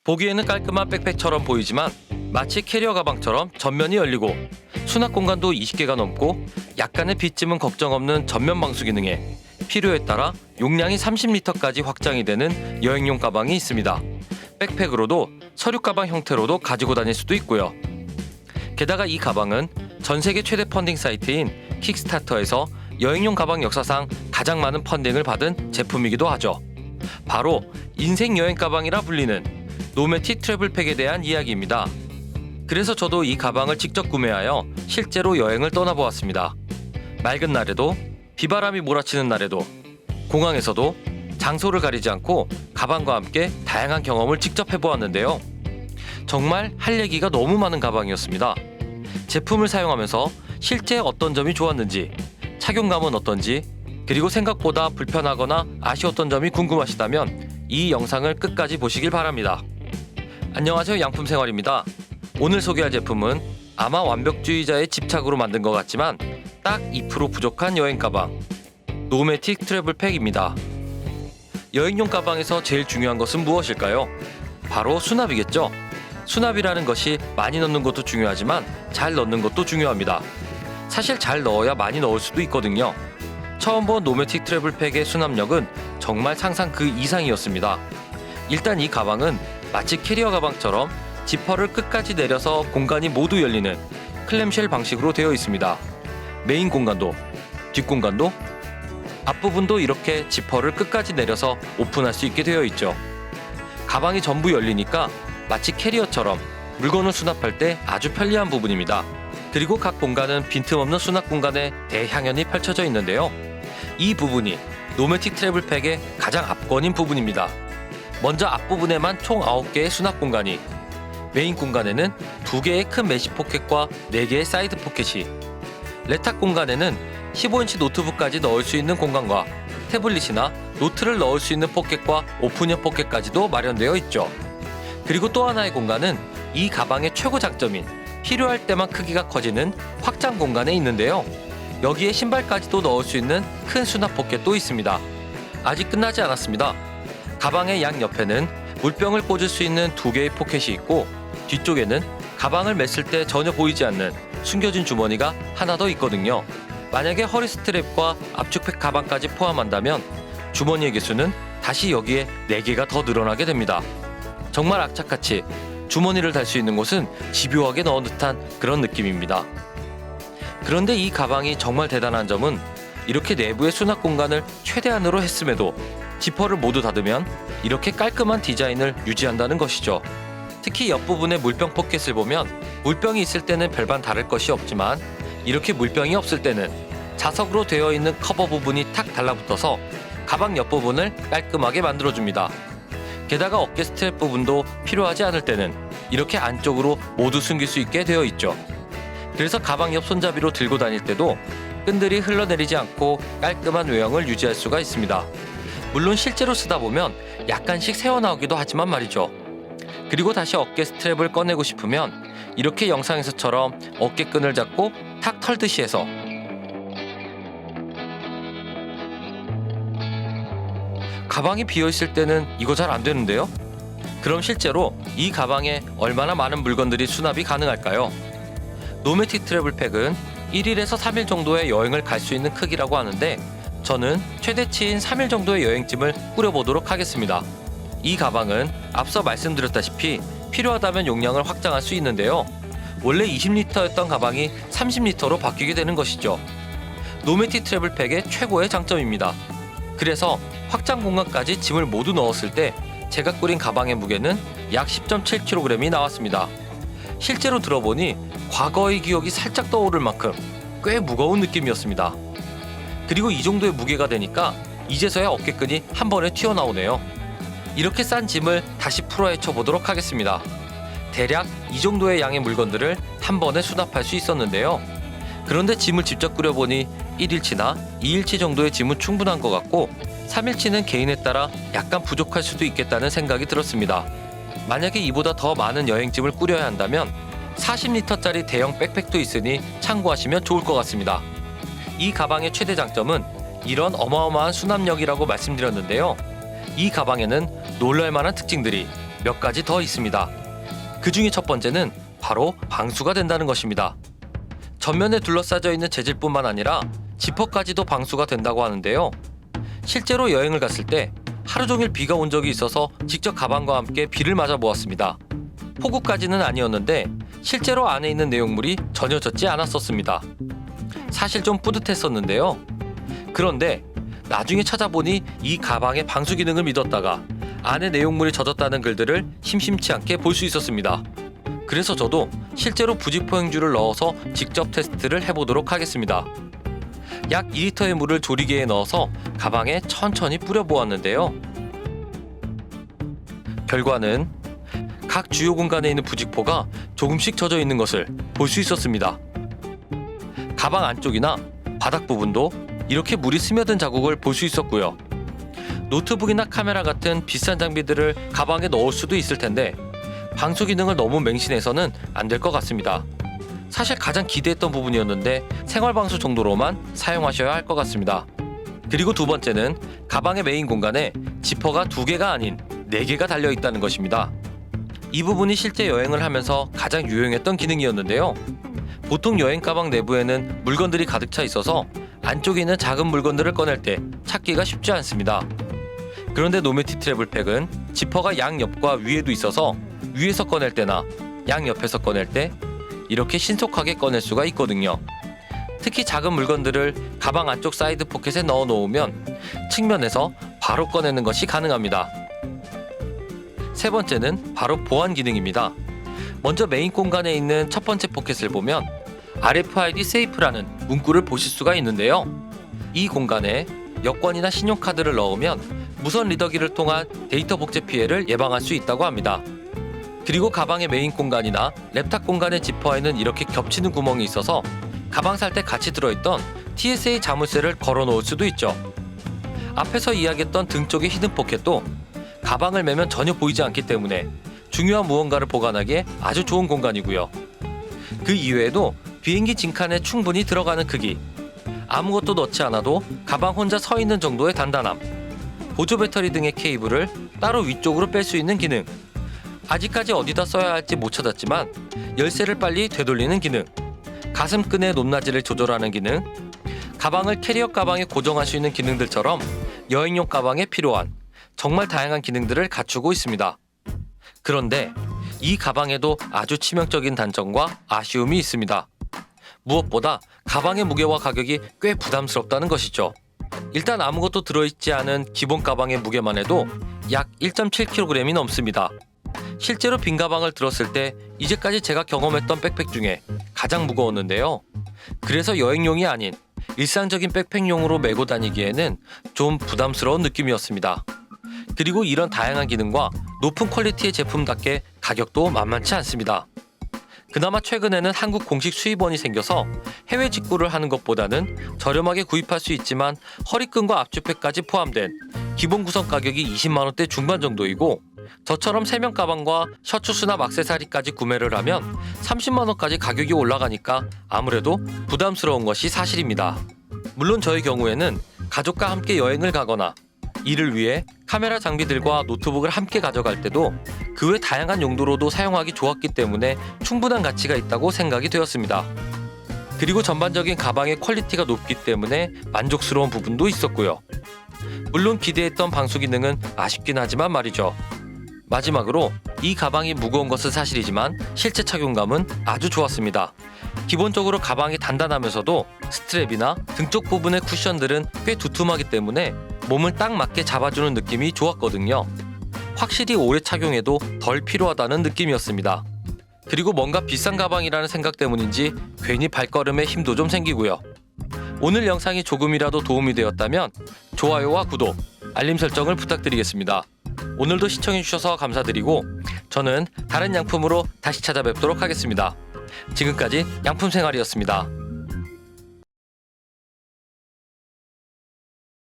보기에는 깔끔한 백팩처럼 보이지만 마치 캐리어 가방처럼 전면이 열리고 수납 공간도 20개가 넘고 약간의 빗짐은 걱정 없는 전면 방수 기능에 필요에 따라 용량이 30리터까지 확장이 되는 여행용 가방이 있습니다. 백팩으로도 서류 가방 형태로도 가지고 다닐 수도 있고요. 게다가 이 가방은 전 세계 최대 펀딩 사이트인 킥스타터에서 여행용 가방 역사상 가장 많은 펀딩을 받은 제품이기도 하죠. 바로 인생 여행 가방이라 불리는 노매틱 트래블팩에 대한 이야기입니다. 그래서 저도 이 가방을 직접 구매하여 실제로 여행을 떠나보았습니다. 맑은 날에도 비바람이 몰아치는 날에도 공항에서도 장소를 가리지 않고 가방과 함께 다양한 경험을 직접 해보았는데요. 정말 할 얘기가 너무 많은 가방이었습니다. 제품을 사용하면서 실제 어떤 점이 좋았는지, 착용감은 어떤지, 그리고 생각보다 불편하거나 아쉬웠던 점이 궁금하시다면 이 영상을 끝까지 보시길 바랍니다. 안녕하세요, 양품생활입니다. 오늘 소개할 제품은 아마 완벽주의자의 집착으로 만든 것 같지만 딱 2% 부족한 여행 가방, 노매틱 트래블팩입니다. 여행용 가방에서 제일 중요한 것은 무엇일까요? 바로 수납이겠죠. 수납이라는 것이 많이 넣는 것도 중요하지만 잘 넣는 것도 중요합니다. 사실 잘 넣어야 많이 넣을 수도 있거든요. 처음 본 노매틱 트래블팩의 수납력은 정말 상상 그 이상이었습니다. 일단 이 가방은 마치 캐리어 가방처럼 지퍼를 끝까지 내려서 공간이 모두 열리는 클램쉘 방식으로 되어 있습니다. 메인 공간도, 뒷공간도, 앞부분도 이렇게 지퍼를 끝까지 내려서 오픈할 수 있게 되어 있죠. 가방이 전부 열리니까 마치 캐리어처럼 물건을 수납할 때 아주 편리한 부분입니다. 그리고 각 공간은 빈틈없는 수납 공간에 대향연이 펼쳐져 있는데요. 이 부분이 노매틱 트래블팩의 가장 압권인 부분입니다. 먼저 앞부분에만 총 9개의 수납 공간이, 메인 공간에는 2개의 큰 메시 포켓과 4개의 사이드 포켓이, 레탁 공간에는 15인치 노트북까지 넣을 수 있는 공간과 태블릿이나 노트를 넣을 수 있는 포켓과 오픈형 포켓까지도 마련되어 있죠. 그리고 또 하나의 공간은 이 가방의 최고 장점인 필요할 때만 크기가 커지는 확장 공간에 있는데요. 여기에 신발까지도 넣을 수 있는 큰 수납 포켓도 있습니다. 아직 끝나지 않았습니다. 가방의 양 옆에는 물병을 꽂을 수 있는 2개의 포켓이 있고, 뒤쪽에는 가방을 맸을 때 전혀 보이지 않는 숨겨진 주머니가 하나 더 있거든요. 만약에 허리 스트랩과 압축팩 가방까지 포함한다면 주머니의 개수는 다시 여기에 4개가 더 늘어나게 됩니다. 정말 악착같이 주머니를 달 수 있는 곳은 집요하게 넣은 듯한 그런 느낌입니다. 그런데 이 가방이 정말 대단한 점은 이렇게 내부의 수납 공간을 최대한으로 했음에도 지퍼를 모두 닫으면 이렇게 깔끔한 디자인을 유지한다는 것이죠. 특히 옆부분의 물병 포켓을 보면 물병이 있을 때는 별반 다를 것이 없지만 이렇게 물병이 없을 때는 자석으로 되어 있는 커버 부분이 탁 달라붙어서 가방 옆부분을 깔끔하게 만들어줍니다. 게다가 어깨 스트랩 부분도 필요하지 않을 때는 이렇게 안쪽으로 모두 숨길 수 있게 되어 있죠. 그래서 가방 옆 손잡이로 들고 다닐 때도 끈들이 흘러내리지 않고 깔끔한 외형을 유지할 수가 있습니다. 물론 실제로 쓰다 보면 약간씩 새어나오기도 하지만 말이죠. 그리고 다시 어깨 스트랩을 꺼내고 싶으면 이렇게 영상에서처럼 어깨끈을 잡고 탁 털듯이 해서 가방이 비어있을 때는 이거 잘 안 되는데요? 그럼 실제로 이 가방에 얼마나 많은 물건들이 수납이 가능할까요? 노매틱 트래블팩은 1일에서 3일 정도의 여행을 갈 수 있는 크기라고 하는데 저는 최대치인 3일 정도의 여행짐을 꾸려보도록 하겠습니다. 이 가방은 앞서 말씀드렸다시피 필요하다면 용량을 확장할 수 있는데요. 원래 20리터였던 가방이 30리터로 바뀌게 되는 것이죠. 노매틱 트래블팩의 최고의 장점입니다. 그래서 확장 공간까지 짐을 모두 넣었을 때 제가 꾸린 가방의 무게는 약 10.7kg이 나왔습니다. 실제로 들어보니 과거의 기억이 살짝 떠오를 만큼 꽤 무거운 느낌이었습니다. 그리고 이 정도의 무게가 되니까 이제서야 어깨끈이 한 번에 튀어나오네요. 이렇게 싼 짐을 다시 풀어 헤쳐 보도록 하겠습니다. 대략 이 정도의 양의 물건들을 한 번에 수납할 수 있었는데요. 그런데 짐을 직접 꾸려보니 1일치나 2일치 정도의 짐은 충분한 것 같고 3일치는 개인에 따라 약간 부족할 수도 있겠다는 생각이 들었습니다. 만약에 이보다 더 많은 여행짐을 꾸려야 한다면 40리터짜리 대형 백팩도 있으니 참고하시면 좋을 것 같습니다. 이 가방의 최대 장점은 이런 어마어마한 수납력이라고 말씀드렸는데요. 이 가방에는 놀랄만한 특징들이 몇 가지 더 있습니다. 그 중에 첫 번째는 바로 방수가 된다는 것입니다. 전면에 둘러싸여 있는 재질뿐만 아니라 지퍼까지도 방수가 된다고 하는데요. 실제로 여행을 갔을 때 하루 종일 비가 온 적이 있어서 직접 가방과 함께 비를 맞아 보았습니다. 폭우까지는 아니었는데 실제로 안에 있는 내용물이 전혀 젖지 않았었습니다. 사실 좀 뿌듯했었는데요. 그런데 나중에 찾아보니 이 가방의 방수 기능을 믿었다가 안에 내용물이 젖었다는 글들을 심심치 않게 볼 수 있었습니다. 그래서 저도 실제로 부직포행주를 넣어서 직접 테스트를 해보도록 하겠습니다. 약 2리터의 물을 조리개에 넣어서 가방에 천천히 뿌려보았는데요. 결과는 각 주요 공간에 있는 부직포가 조금씩 젖어 있는 것을 볼 수 있었습니다. 가방 안쪽이나 바닥 부분도 이렇게 물이 스며든 자국을 볼 수 있었고요. 노트북이나 카메라 같은 비싼 장비들을 가방에 넣을 수도 있을 텐데 방수 기능을 너무 맹신해서는 안 될 것 같습니다. 사실 가장 기대했던 부분이었는데 생활 방수 정도로만 사용하셔야 할 것 같습니다. 그리고 두 번째는 가방의 메인 공간에 지퍼가 2개가 아닌 4개가 달려 있다는 것입니다. 이 부분이 실제 여행을 하면서 가장 유용했던 기능이었는데요. 보통 여행 가방 내부에는 물건들이 가득 차 있어서 안쪽에 있는 작은 물건들을 꺼낼 때 찾기가 쉽지 않습니다. 그런데 노메티 트래블팩은 지퍼가 양옆과 위에도 있어서 위에서 꺼낼 때나 양옆에서 꺼낼 때 이렇게 신속하게 꺼낼 수가 있거든요. 특히 작은 물건들을 가방 안쪽 사이드 포켓에 넣어 놓으면 측면에서 바로 꺼내는 것이 가능합니다. 세 번째는 바로 보안 기능입니다. 먼저 메인 공간에 있는 첫 번째 포켓을 보면 RFID 세이프라는 문구를 보실 수가 있는데요. 이 공간에 여권이나 신용카드를 넣으면 무선 리더기를 통한 데이터 복제 피해를 예방할 수 있다고 합니다. 그리고 가방의 메인 공간이나 랩탑 공간의 지퍼에는 이렇게 겹치는 구멍이 있어서 가방 살 때 같이 들어있던 TSA 자물쇠를 걸어 놓을 수도 있죠. 앞에서 이야기했던 등 쪽의 히든 포켓도 가방을 매면 전혀 보이지 않기 때문에 중요한 무언가를 보관하기에 아주 좋은 공간이고요. 그 이외에도 비행기 징칸에 충분히 들어가는 크기, 아무것도 넣지 않아도 가방 혼자 서 있는 정도의 단단함, 보조 배터리 등의 케이블을 따로 위쪽으로 뺄 수 있는 기능, 아직까지 어디다 써야 할지 못 찾았지만 열쇠를 빨리 되돌리는 기능, 가슴끈의 높낮이를 조절하는 기능, 가방을 캐리어 가방에 고정할 수 있는 기능들처럼 여행용 가방에 필요한 정말 다양한 기능들을 갖추고 있습니다. 그런데 이 가방에도 아주 치명적인 단점과 아쉬움이 있습니다. 무엇보다 가방의 무게와 가격이 꽤 부담스럽다는 것이죠. 일단 아무것도 들어있지 않은 기본 가방의 무게만 해도 약 1.7kg이 넘습니다. 실제로 빈 가방을 들었을 때 이제까지 제가 경험했던 백팩 중에 가장 무거웠는데요. 그래서 여행용이 아닌 일상적인 백팩용으로 메고 다니기에는 좀 부담스러운 느낌이었습니다. 그리고 이런 다양한 기능과 높은 퀄리티의 제품답게 가격도 만만치 않습니다. 그나마 최근에는 한국 공식 수입원이 생겨서 해외 직구를 하는 것보다는 저렴하게 구입할 수 있지만 허리끈과 앞주팩까지 포함된 기본 구성 가격이 20만원대 중반 정도이고, 저처럼 3명 가방과 셔츠 수납 액세서리까지 구매를 하면 30만원까지 가격이 올라가니까 아무래도 부담스러운 것이 사실입니다. 물론 저의 경우에는 가족과 함께 여행을 가거나 이를 위해 카메라 장비들과 노트북을 함께 가져갈 때도 그 외 다양한 용도로도 사용하기 좋았기 때문에 충분한 가치가 있다고 생각이 되었습니다. 그리고 전반적인 가방의 퀄리티가 높기 때문에 만족스러운 부분도 있었고요. 물론 기대했던 방수 기능은 아쉽긴 하지만 말이죠. 마지막으로 이 가방이 무거운 것은 사실이지만 실제 착용감은 아주 좋았습니다. 기본적으로 가방이 단단하면서도 스트랩이나 등 쪽 부분의 쿠션들은 꽤 두툼하기 때문에 몸을 딱 맞게 잡아주는 느낌이 좋았거든요. 확실히 오래 착용해도 덜 피로하다는 느낌이었습니다. 그리고 뭔가 비싼 가방이라는 생각 때문인지 괜히 발걸음에 힘도 좀 생기고요. 오늘 영상이 조금이라도 도움이 되었다면 좋아요와 구독, 알림 설정을 부탁드리겠습니다. 오늘도 시청해주셔서 감사드리고 저는 다른 양품으로 다시 찾아뵙도록 하겠습니다. 지금까지 양품생활이었습니다.